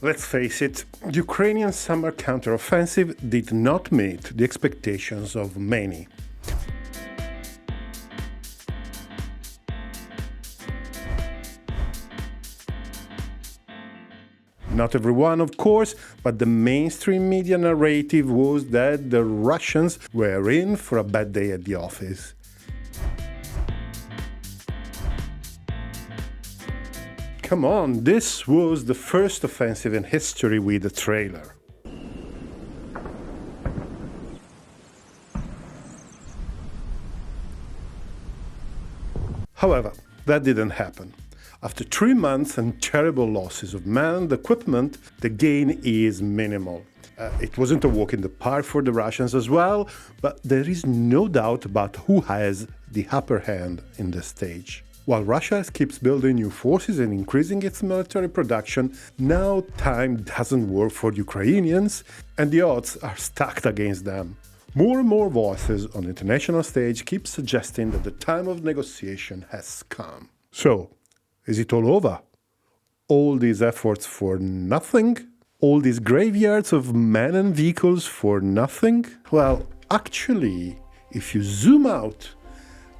Let's face it, the Ukrainian summer counteroffensive did not meet the expectations of many. Not everyone, of course, but the mainstream media narrative was that the Russians were in for a bad day at the office. Come on, this was the first offensive in history with a trailer. However, that didn't happen. After 3 months and terrible losses of men and equipment, the gain is minimal. It wasn't a walk in the park for the Russians as well, but there is no doubt about who has the upper hand in this stage. While Russia keeps building new forces and increasing its military production, now time doesn't work for the Ukrainians, and the odds are stacked against them. More and more voices on the international stage keep suggesting that the time of negotiation has come. So, is it all over? All these efforts for nothing? All these graveyards of men and vehicles for nothing? Well, actually, if you zoom out,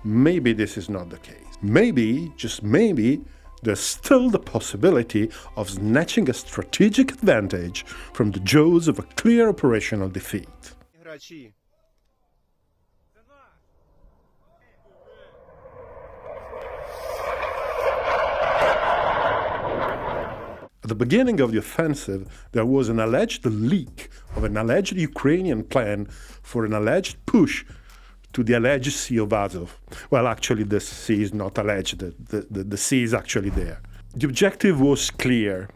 maybe this is not the case. Maybe, just maybe, there's still the possibility of snatching a strategic advantage from the jaws of a clear operational defeat. At the beginning of the offensive, there was an alleged leak of an alleged Ukrainian plan for an alleged push to the alleged Sea of Azov. Well, actually, the sea is not alleged. The sea is actually there. The objective was clear.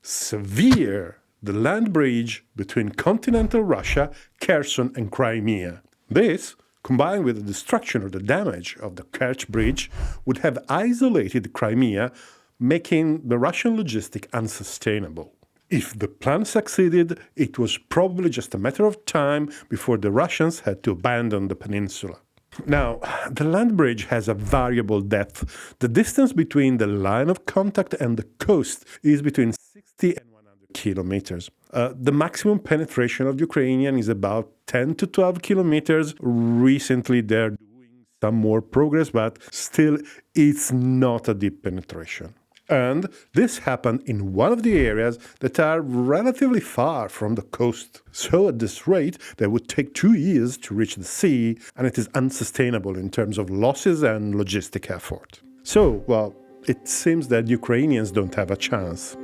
Sever the land bridge between continental Russia, Kherson and Crimea. This, combined with the destruction or the damage of the Kerch bridge, would have isolated Crimea, making the Russian logistic unsustainable. If the plan succeeded, it was probably just a matter of time before the Russians had to abandon the peninsula. Now, the land bridge has a variable depth. The distance between the line of contact and the coast is between 60 and 100 kilometers. The maximum penetration of the Ukrainian is about 10 to 12 kilometers. Recently, they're doing some more progress, but still, it's not a deep penetration. And this happened in one of the areas that are relatively far from the coast. So at this rate, that would take 2 years to reach the sea, and it is unsustainable in terms of losses and logistic effort. So, well, it seems that Ukrainians don't have a chance.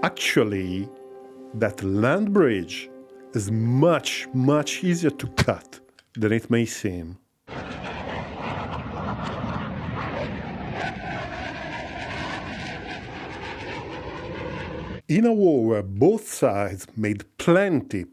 Actually, that land bridge is much, much easier to cut than it may seem. In a war where both sides made plenty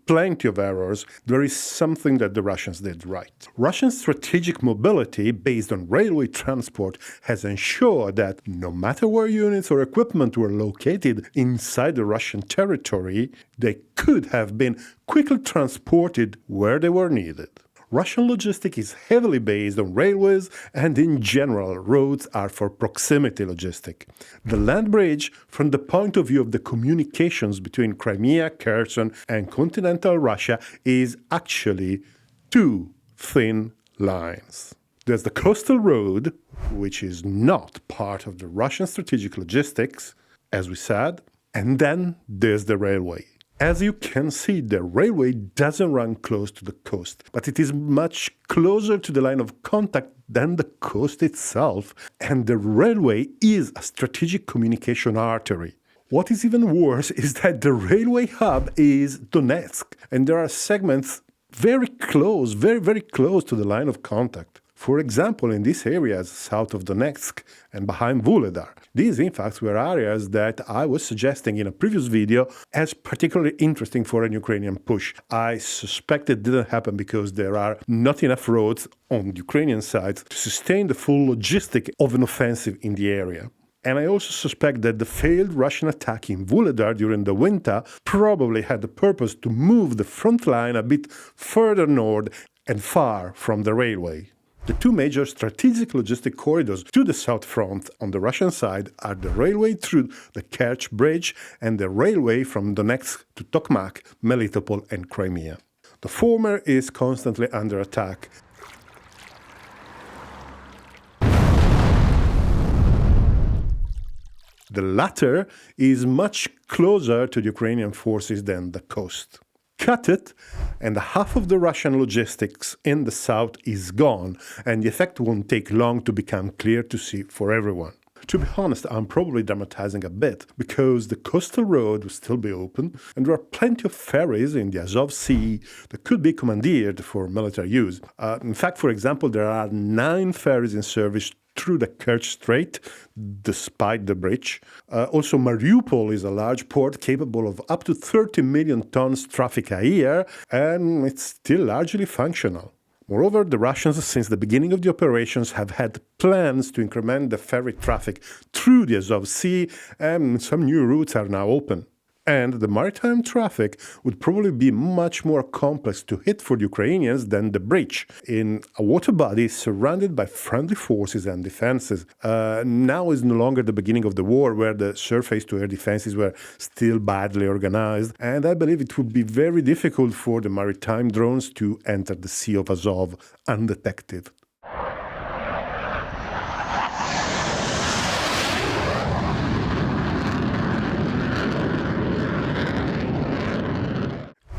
of errors, there is something that the Russians did right. Russian strategic mobility based on railway transport has ensured that no matter where units or equipment were located inside the Russian territory, they could have been quickly transported where they were needed. Russian logistics is heavily based on railways, and in general, roads are for proximity logistics. The land bridge, from the point of view of the communications between Crimea, Kherson, and continental Russia, is actually 2 thin lines. There's the coastal road, which is not part of the Russian strategic logistics, as we said, and then there's the railway. As you can see, the railway doesn't run close to the coast, but it is much closer to the line of contact than the coast itself, and the railway is a strategic communication artery. What is even worse is that the railway hub is Donetsk, and there are segments very close to the line of contact. For example, in these areas south of Donetsk and behind Vuhledar. These, in fact, were areas that I was suggesting in a previous video as particularly interesting for an Ukrainian push. I suspect it didn't happen because there are not enough roads on the Ukrainian side to sustain the full logistic of an offensive in the area. And I also suspect that the failed Russian attack in Vuhledar during the winter probably had the purpose to move the front line a bit further north and far from the railway. The two major strategic logistic corridors to the south front on the Russian side are the railway through the Kerch Bridge and the railway from Donetsk to Tokmak, Melitopol and Crimea. The former is constantly under attack. The latter is much closer to the Ukrainian forces than the coast. Cut it, and half of the Russian logistics in the south is gone, and the effect won't take long to become clear to see for everyone. To be honest, I'm probably dramatizing a bit, because the coastal road will still be open, and there are plenty of ferries in the Azov Sea that could be commandeered for military use. In fact, for example, there are 9 ferries in service through the Kerch Strait, despite the bridge. Also, Mariupol is a large port capable of up to 30 million tons traffic a year, and it's still largely functional. Moreover, the Russians, since the beginning of the operations, have had plans to increment the ferry traffic through the Azov Sea, and some new routes are now open. And the maritime traffic would probably be much more complex to hit for the Ukrainians than the bridge, in a water body surrounded by friendly forces and defenses. Now is no longer the beginning of the war, where the surface-to-air defenses were still badly organized, and I believe it would be very difficult for the maritime drones to enter the Sea of Azov undetected.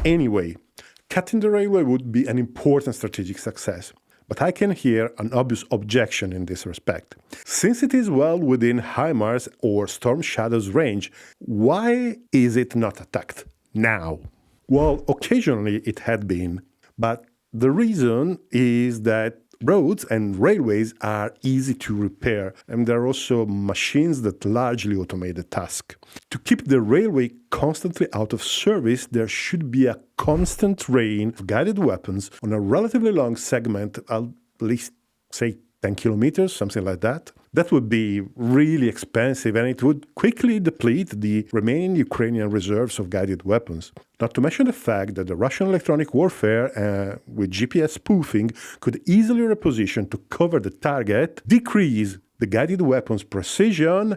Anyway, cutting the railway would be an important strategic success, but I can hear an obvious objection in this respect. Since it is well within HIMARS or Storm Shadow's range, why is it not attacked now? Well, occasionally it had been, but the reason is that roads and railways are easy to repair, and there are also machines that largely automate the task. To keep the railway constantly out of service, there should be a constant rain of guided weapons on a relatively long segment, at least, say, 10 kilometers, something like that. That would be really expensive, and it would quickly deplete the remaining Ukrainian reserves of guided weapons. Not to mention the fact that the Russian electronic warfare with GPS spoofing could easily reposition to cover the target, decrease the guided weapons' precision,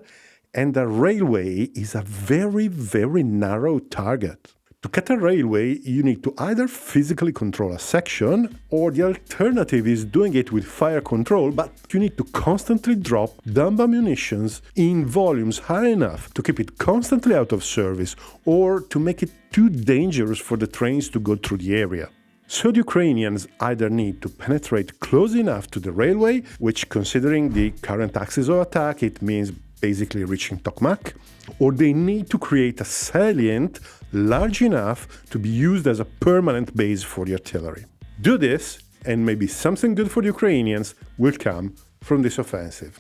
and the railway is a very, very narrow target. To cut a railway, you need to either physically control a section, or the alternative is doing it with fire control, but you need to constantly drop dumb munitions in volumes high enough to keep it constantly out of service, or to make it too dangerous for the trains to go through the area. So the Ukrainians either need to penetrate close enough to the railway, which, considering the current axis of attack, it means basically reaching Tokmak, or they need to create a salient large enough to be used as a permanent base for the artillery. Do this, and maybe something good for the Ukrainians will come from this offensive.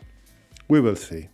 We will see.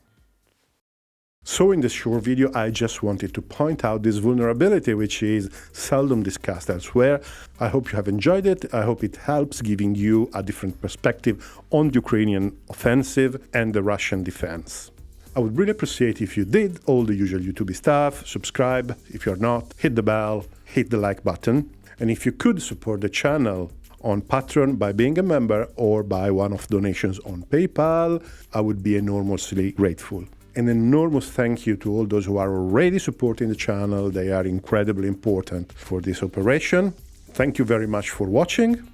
So in this short video, I just wanted to point out this vulnerability, which is seldom discussed elsewhere. I hope you have enjoyed it. I hope it helps giving you a different perspective on the Ukrainian offensive and the Russian defense. I would really appreciate if you did all the usual YouTube stuff, subscribe. If you're not, hit the bell, hit the like button. And if you could support the channel on Patreon by being a member or by one-off donations on PayPal, I would be enormously grateful. An enormous thank you to all those who are already supporting the channel. They are incredibly important for this operation. Thank you very much for watching,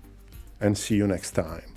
and see you next time.